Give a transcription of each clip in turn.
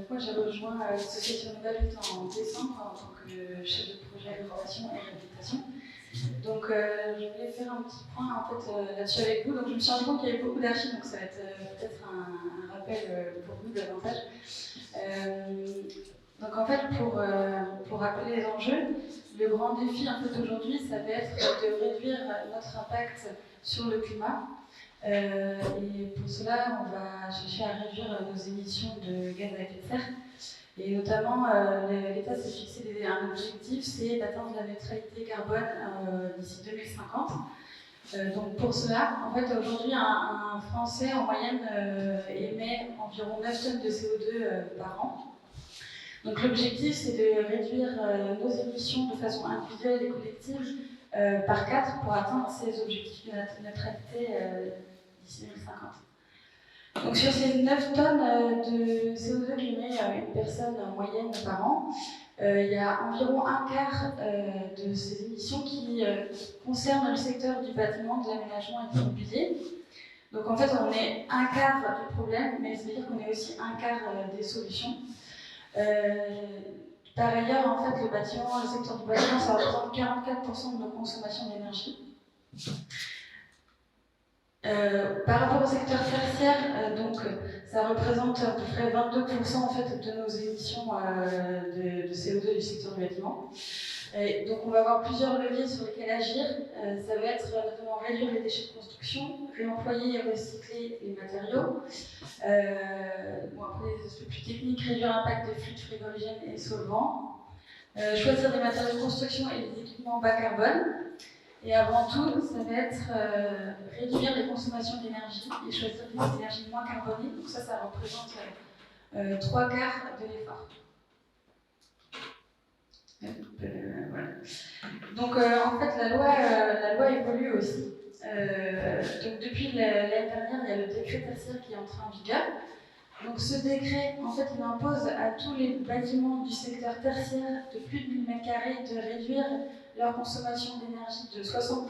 Moi, j'ai rejoint l'association Nouvelle en décembre en tant que chef de projet rénovation et réhabilitation. Donc, je voulais faire un petit point en fait, là-dessus avec vous. Donc, je me suis rendu compte qu'il y avait beaucoup d'archives, donc ça va être peut-être un rappel pour vous davantage. Donc, en fait, pour rappeler les enjeux, le grand défi en fait, aujourd'hui, ça va être de réduire notre impact sur le climat. Et pour cela, on va chercher à réduire nos émissions de gaz à effet de serre. Et notamment, l'État s'est fixé un objectif, c'est d'atteindre la neutralité carbone d'ici 2050. Donc pour cela, en fait, aujourd'hui, un Français en moyenne émet environ 9 tonnes de CO2 par an. Donc l'objectif, c'est de réduire nos émissions de façon individuelle et collective par 4 pour atteindre ces objectifs de neutralité d'ici 2050. Donc sur ces 9 tonnes de CO2 qu'émet une personne en moyenne par an, il y a environ un quart de ces émissions qui concernent le secteur du bâtiment, de l'aménagement et de l'immobilier. Donc en fait, on est un quart du problème, mais ça veut dire qu'on est aussi un quart des solutions. Par ailleurs, en fait, le secteur du bâtiment, ça représente 44% de nos consommations d'énergie. Par rapport au secteur tertiaire, donc, ça représente à peu près 22% en fait, de nos émissions de CO2 du secteur du bâtiment. Et donc on va avoir plusieurs leviers sur lesquels agir. Ça va être notamment réduire les déchets de construction, réemployer et recycler les matériaux. Après les aspects plus techniques, réduire l'impact des fluides frigorigènes et solvants. Choisir des matériaux de construction et des équipements bas carbone. Et avant tout, ça va être réduire les consommations d'énergie et choisir des énergies moins carbonées. Donc ça représente 3 quarts de l'effort. Voilà. Donc en fait, la loi évolue aussi. Donc depuis l'année dernière, il y a le décret tertiaire qui est entré en vigueur. Donc ce décret, en fait, il impose à tous les bâtiments du secteur tertiaire de plus de 1000 m² de réduire leur consommation d'énergie de 60%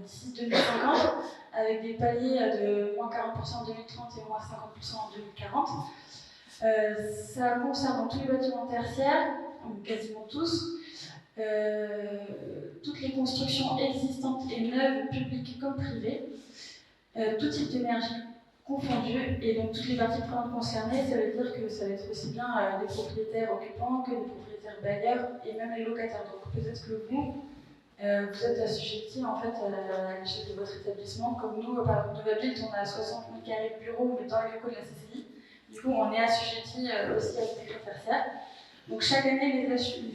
d'ici 2050, avec des paliers de moins 40% en 2030 et moins 50% en 2040. Ça concerne tous les bâtiments tertiaires, quasiment tous, toutes les constructions existantes et neuves, publiques comme privées, tout type d'énergie confondue, et donc toutes les parties prenantes concernées, ça veut dire que ça va être aussi bien des propriétaires occupants que des propriétaires bailleurs et même les locataires. Donc peut-être que vous êtes assujettis en fait à l'échelle de votre établissement, comme nous, par exemple, Nouvelle-Ville, on a 60 000 carrés de bureaux, mais dans les locaux de la CCI. Du coup, on est assujettis aussi à ce décret tertiaire. Donc chaque année, les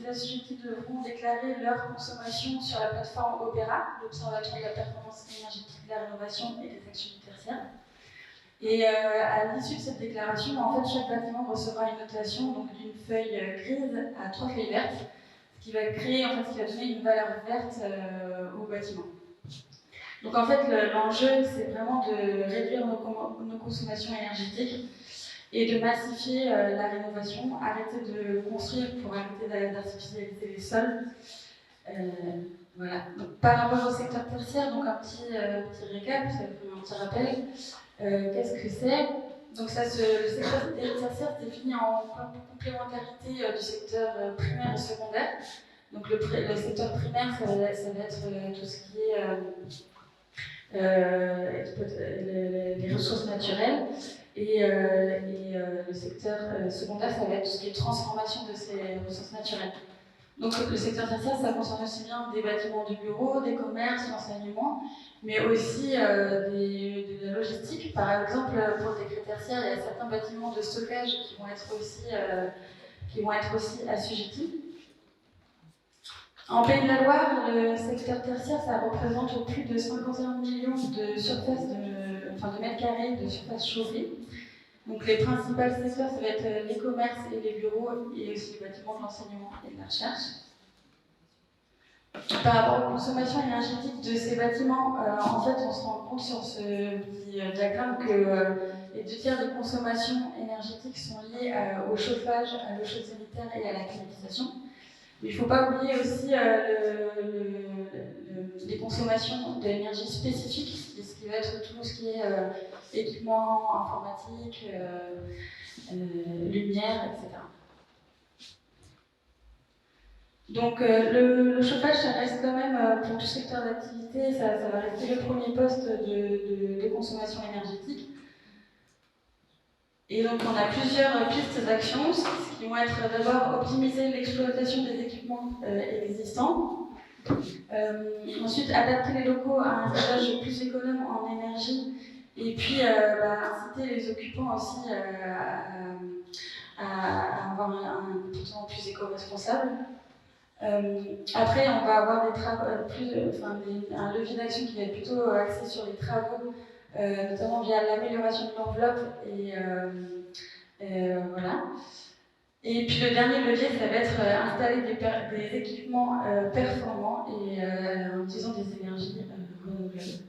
assujettis devront déclarer leur consommation sur la plateforme Opéra, l'Observatoire de la performance énergétique de la rénovation et des actions tertiaires. Et à l'issue de cette déclaration, en fait, chaque bâtiment recevra une notation donc d'une feuille grise à 3 feuilles vertes, ce qui va créer, en fait, ce qui va donner une valeur verte au bâtiment. Donc en fait, l'enjeu, c'est vraiment de réduire nos consommations énergétiques et de massifier la rénovation, arrêter de construire pour arrêter d'artificialiser les sols. Voilà. Donc, par rapport au secteur tertiaire, donc un petit récap, un petit rappel. Qu'est-ce que c'est? Donc le secteur tertiaire se définit en complémentarité du secteur primaire et secondaire. Donc le secteur primaire, ça va être tout ce qui est les ressources naturelles. Et le secteur secondaire, ça va être tout ce qui est transformation de ces ressources naturelles. Donc le secteur tertiaire, ça concerne aussi bien des bâtiments de bureaux, des commerces, l'enseignement, mais aussi de la logistique. Par exemple, pour le décret tertiaire, il y a certains bâtiments de stockage qui vont être aussi assujettis. En Pays de la Loire, le secteur tertiaire, ça représente plus de 51 millions de mètres carrés de surface chauffée. Donc les principaux secteurs, ça va être les commerces et les bureaux, et aussi les bâtiments de l'enseignement et de la recherche. Par rapport aux consommations énergétiques de ces bâtiments, en fait, on se rend compte sur ce petit diagramme que les 2/3 des consommations énergétiques sont liées au chauffage, à l'eau chaude sanitaire et à la climatisation. Mais il ne faut pas oublier aussi les consommations d'énergie spécifique, ce qui va être tout ce qui est équipement informatique, lumière, etc. Donc le chauffage, ça reste quand même, pour tout secteur d'activité, ça va rester le premier poste de consommation énergétique. Et donc on a plusieurs pistes d'action, qui vont être d'abord optimiser l'exploitation des équipements existants, ensuite adapter les locaux à un usage plus économe en énergie, et puis inciter les occupants aussi à avoir un comportement plus éco-responsable. Après, on va avoir un levier d'action qui va être plutôt axé sur les travaux, notamment via l'amélioration de l'enveloppe et voilà. Et puis le dernier levier, ça va être installer des équipements performants et en utilisant des énergies renouvelables.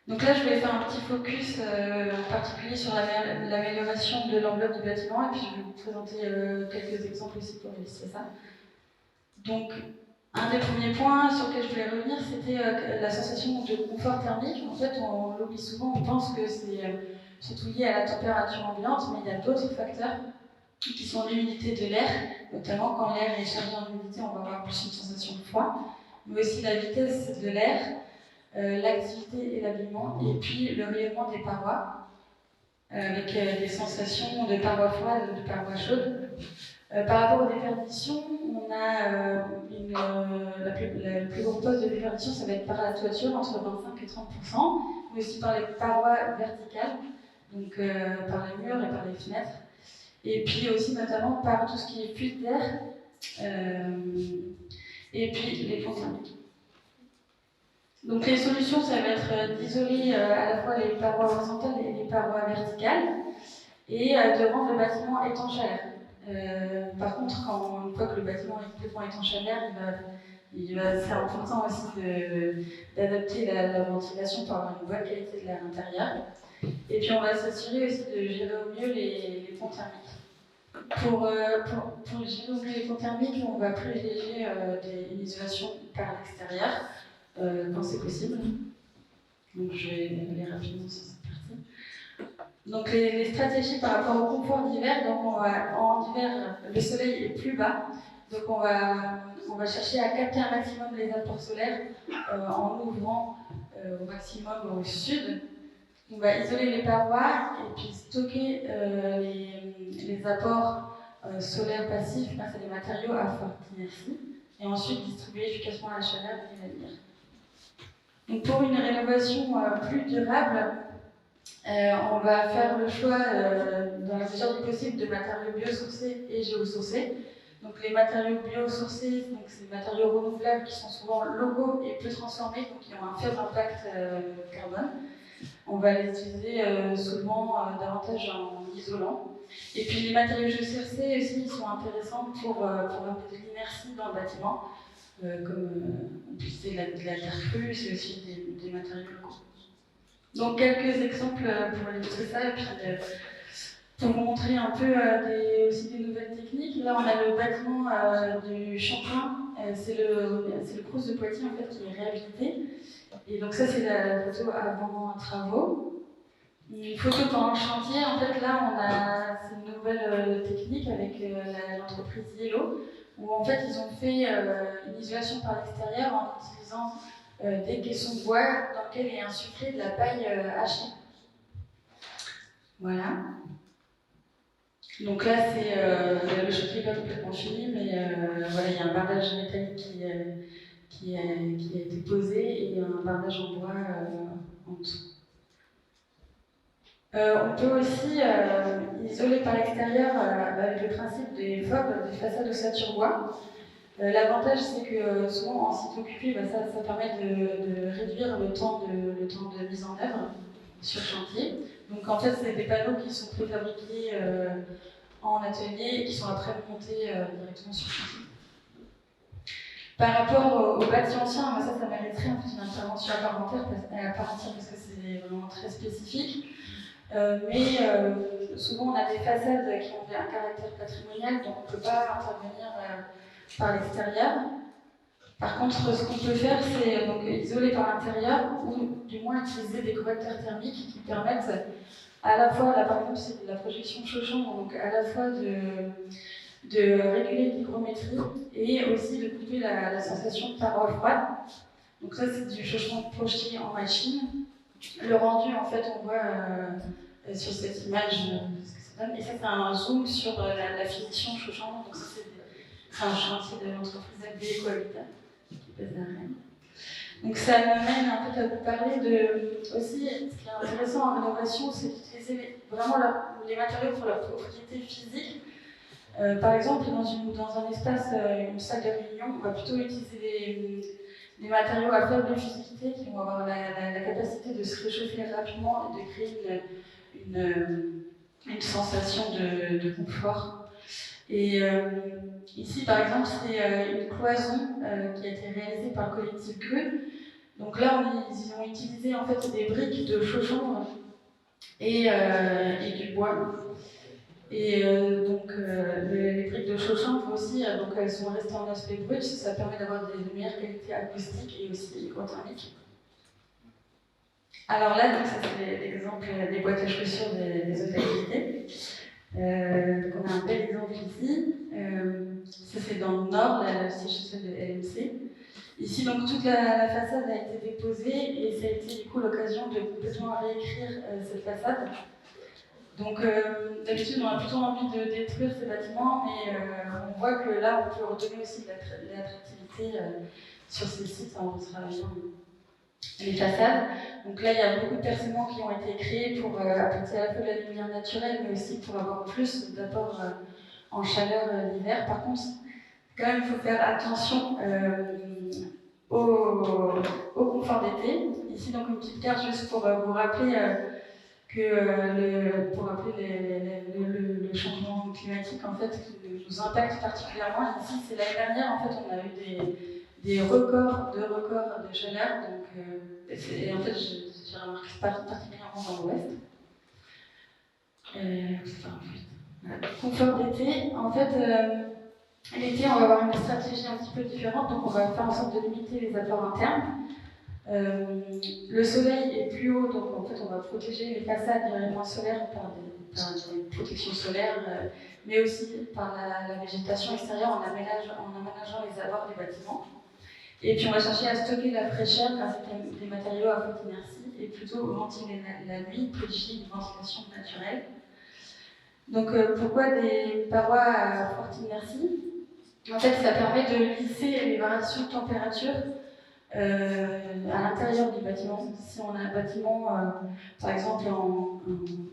Donc là, je vais faire un petit focus en particulier sur l'amélioration de l'enveloppe du bâtiment, et puis je vais vous présenter quelques exemples aussi pour illustrer ça. Donc, un des premiers points sur lequel je voulais revenir, c'était la sensation de confort thermique. En fait, on l'oublie souvent, on pense que c'est surtout lié à la température ambiante, mais il y a d'autres facteurs qui sont l'humidité de l'air, notamment quand l'air est chargé en humidité, on va avoir plus une sensation de froid, mais aussi la vitesse de l'air, l'activité et l'habillement, et puis le rayonnement des parois, avec des sensations de parois froides et de parois chaudes. Par rapport aux déperditions, on a la plus grande pose de déperdition, ça va être par la toiture, entre 25 et 30%, mais aussi par les parois verticales, donc par les murs et par les fenêtres, et puis aussi notamment par tout ce qui est fuite d'air, et puis les ponts thermiques. Donc les solutions, ça va être d'isoler à la fois les parois horizontales et les parois verticales, et de rendre le bâtiment étanche à l'air. Par contre, une fois que le bâtiment est complètement étanche à l'air, c'est important aussi d'adapter la ventilation pour avoir une bonne qualité de l'air intérieur. Et puis on va s'assurer aussi de gérer au mieux les ponts thermiques. Pour gérer au mieux les ponts thermiques, on va privilégier une isolation par l'extérieur, quand c'est possible. Donc je vais aller rapidement sur cette partie. Donc les stratégies par rapport au confort d'hiver, donc en hiver le soleil est plus bas, donc on va chercher à capter un maximum les apports solaires en ouvrant au maximum au sud. On va isoler les parois et puis stocker les apports solaires passifs grâce à des matériaux à forte inertie, et ensuite distribuer efficacement la chaleur et la lumière. Donc pour une rénovation plus durable, on va faire le choix, dans la mesure du possible, de matériaux biosourcés et géosourcés. Donc les matériaux biosourcés, c'est des matériaux renouvelables qui sont souvent locaux et peu transformés, donc qui ont un faible impact carbone. On va les utiliser souvent davantage en isolant. Et puis les matériaux géosourcés aussi, ils sont intéressants pour amener de l'inertie dans le bâtiment. Comme on peut utiliser de la terre crue, c'est aussi des matériaux locaux. Donc quelques exemples pour illustrer ça, et puis pour vous montrer un peu aussi des nouvelles techniques. Là on a le bâtiment du Champlain, c'est le Crous de Poitiers en fait qui est réhabilité. Et donc ça c'est la photo avant travaux. Une photo pendant le chantier, en fait là on a cette nouvelle technique avec l'entreprise Yellow, où en fait ils ont fait une isolation par l'extérieur en utilisant des caissons de bois dans lesquels est insufflé de la paille hachée. Voilà. Donc là c'est le chantier n'est pas complètement fini, mais voilà, il y a un bardage métallique qui a été posé et un bardage en bois en dessous. On peut aussi isoler par l'extérieur avec le principe des FOB, des façades ossature bois. L'avantage, c'est que souvent en site occupé, ça permet de réduire le temps de mise en œuvre sur chantier. Donc en fait, c'est des panneaux qui sont préfabriqués en atelier et qui sont après montés directement sur chantier. Par rapport aux bâtis anciens, ça mériterait en fait une intervention à part entière parce que c'est vraiment très spécifique. Mais souvent on a des façades qui ont un caractère patrimonial, donc on ne peut pas intervenir par l'extérieur. Par contre, ce qu'on peut faire, c'est isoler par l'intérieur ou du moins utiliser des correcteurs thermiques qui permettent à la fois, là par exemple, c'est de la projection chaud-chambre, donc à la fois de réguler l'hygrométrie et aussi de couper la sensation de paroi froide. Donc ça, c'est du chaud-chambre projeté en machine. Le rendu, en fait, on voit sur cette image ce que ça donne. Et ça, c'est un zoom sur la finition chaud-chambre. Donc ça, c'est un chantier de l'entreprise AB Ecohabitat qui pèse à Rennes. Donc ça m'amène un peu à vous parler de aussi, ce qui est intéressant en rénovation, c'est d'utiliser vraiment les matériaux pour leur propriété physique. Par exemple, dans un espace, une salle de réunion, on va plutôt utiliser des matériaux à faible fluidité qui vont avoir la capacité de se réchauffer rapidement et de créer une sensation de confort. Et ici, par exemple, c'est une cloison qui a été réalisée par le collectif Grue. Donc là, ils ont utilisé en fait des briques de chaud-chambre et du bois. Et les briques de chaud-chambre aussi, donc elles sont restées en aspect brut, ça permet d'avoir de meilleures qualités acoustiques et aussi hygrothermiques. Alors là, donc ça c'est l'exemple des boîtes à chaussures des hôtels. Donc on a un bel exemple ici. Ça c'est dans le nord, le siège social de LMC. Ici, donc toute la façade a été déposée et ça a été du coup l'occasion de complètement réécrire cette façade. Donc d'habitude on a plutôt envie de détruire ces bâtiments, mais on voit que là on peut redonner aussi de l'attractivité sur ces sites en retravaillant les façades. Donc là il y a beaucoup de percements qui ont été créés pour apporter à la fois de la lumière naturelle, mais aussi pour avoir plus d'apport en chaleur l'hiver. Par contre, quand même il faut faire attention au confort d'été. Ici donc une petite carte juste pour vous rappeler pour rappeler le changement climatique en fait qui nous impacte particulièrement. Ici, c'est l'année dernière en fait on a eu des records de chaleur. Donc, et en fait, j'ai remarqué particulièrement dans l'Ouest. Confort d'été, en fait, l'été on va avoir une stratégie un petit peu différente. Donc on va faire en sorte de limiter les apports internes. Le soleil est plus haut, donc en fait on va protéger les façades des rayonnements solaires par des protections solaires, mais aussi par la végétation extérieure en aménageant les abords des bâtiments. Et puis on va chercher à stocker la fraîcheur grâce à des matériaux à forte inertie et plutôt ventiler la nuit, privilégier une ventilation naturelle. Donc pourquoi des parois à forte inertie? En fait ça permet de lisser les variations de température à l'intérieur du bâtiment. Si on a un bâtiment, par exemple en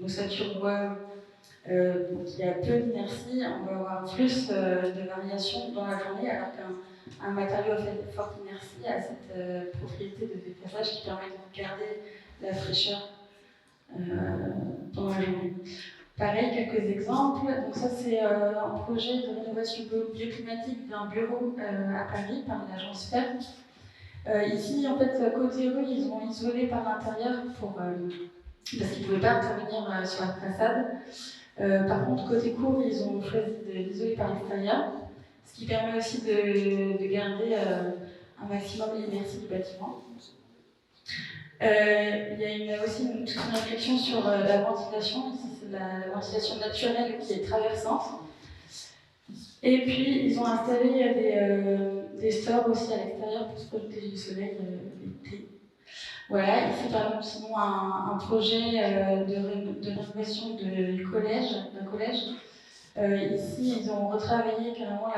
ossature bois, qui a peu d'inertie, on va avoir plus de variations dans la journée, alors qu'un matériau à forte inertie a cette propriété de déphasage qui permet de garder la fraîcheur pendant la journée. Pareil, quelques exemples. Donc ça, c'est un projet de rénovation bioclimatique d'un bureau à Paris par l'agence FER. Ici, en fait, côté rue, ils ont isolé par l'intérieur parce qu'ils ne pouvaient pas intervenir sur la façade. Par contre, côté cour, ils ont choisi d'isoler par l'extérieur, ce qui permet aussi de garder un maximum l'inertie du bâtiment. Il y a aussi toute une réflexion sur la ventilation. Ici, c'est la ventilation naturelle qui est traversante. Et puis, ils ont installé des stores aussi à l'extérieur pour se protéger du soleil l'été. Voilà, ici par exemple, sinon un projet de rénovation d'un collège. Ici, ils ont retravaillé carrément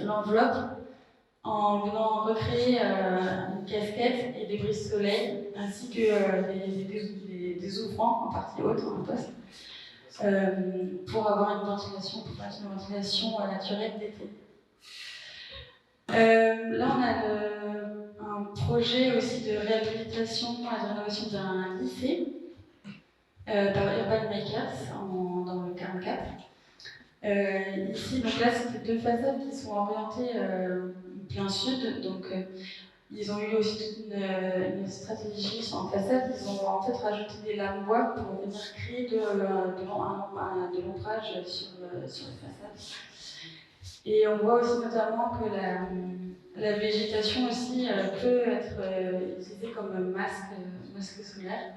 l'enveloppe en venant recréer une casquette et des brises soleil, ainsi que des ouvrants en partie haute, en poste. Pour avoir une ventilation naturelle d'été. Là, on a un projet aussi de réhabilitation et de rénovation d'un lycée par Urban Makers dans le 44. Ici, donc là, c'était deux façades qui sont orientées plein sud. Donc, ils ont eu aussi toute une stratégie en façade. Ils ont en fait rajouté des lames bois pour venir créer de l'ombrage sur les façades. Et on voit aussi notamment que la végétation aussi peut être utilisée comme masque solaire.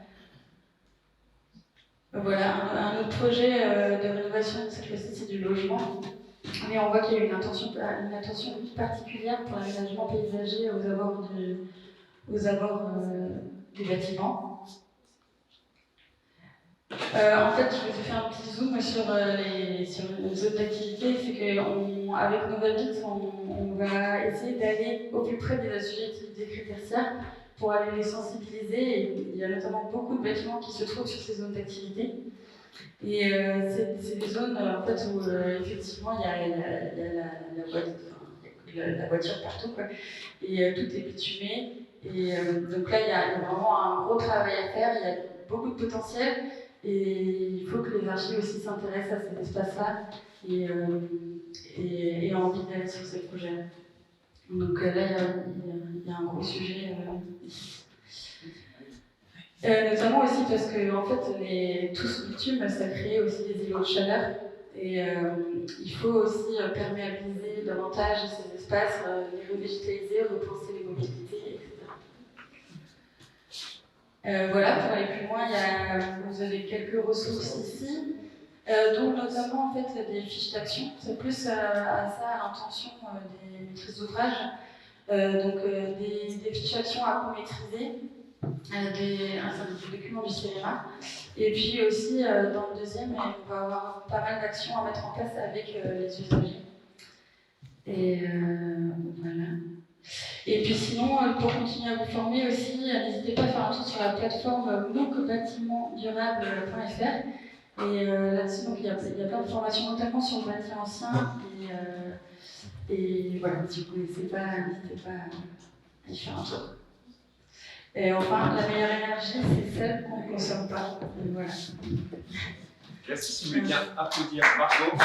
Voilà, un autre projet de rénovation, cette fois-ci, c'est du logement. Mais on voit qu'il y a une attention particulière pour l'aménagement paysager aux abords des bâtiments. En fait, je vous ai fait un petit zoom sur les zones d'activité. C'est qu'avec Novabit, on va essayer d'aller au plus près des assujettis des critères tertiaires pour aller les sensibiliser. Et il y a notamment beaucoup de bâtiments qui se trouvent sur ces zones d'activité. Et c'est des zones en fait, où effectivement il y a la voiture partout, quoi. Et tout est bitumé. Et donc là, il y a vraiment un gros travail à faire. Il y a beaucoup de potentiel. Et il faut que les archives aussi s'intéressent à cet espace-là et aient envie d'aller sur ces projets. Donc là, il y a un gros sujet ici. Notamment aussi parce que en fait, tout ce bitume, ça crée aussi des îlots de chaleur. Et il faut aussi perméabiliser davantage ces espaces, les revégétaliser, repenser les mobilités, etc. Voilà, pour aller plus loin, vous avez quelques ressources ici, dont notamment en fait, des fiches d'action. C'est plus à ça, à l'intention des maîtrises d'ouvrage. Des fiches d'action à co-maîtriser, des documents du CEREMA. Et puis aussi, dans le deuxième, on va avoir pas mal d'actions à mettre en place avec les usagers. Et voilà. Et puis sinon, pour continuer à vous former aussi, n'hésitez pas à faire un tour sur la plateforme mocbatimentdurable.fr. Et là-dessus, donc, il y a plein de formations, notamment sur le bâti ancien. Et voilà, si vous ne connaissez pas, n'hésitez pas à y faire un tour. Et enfin, la meilleure énergie, c'est celle qu'on ne consomme pas. Et voilà. Merci, si vous voulez bien applaudir Margot.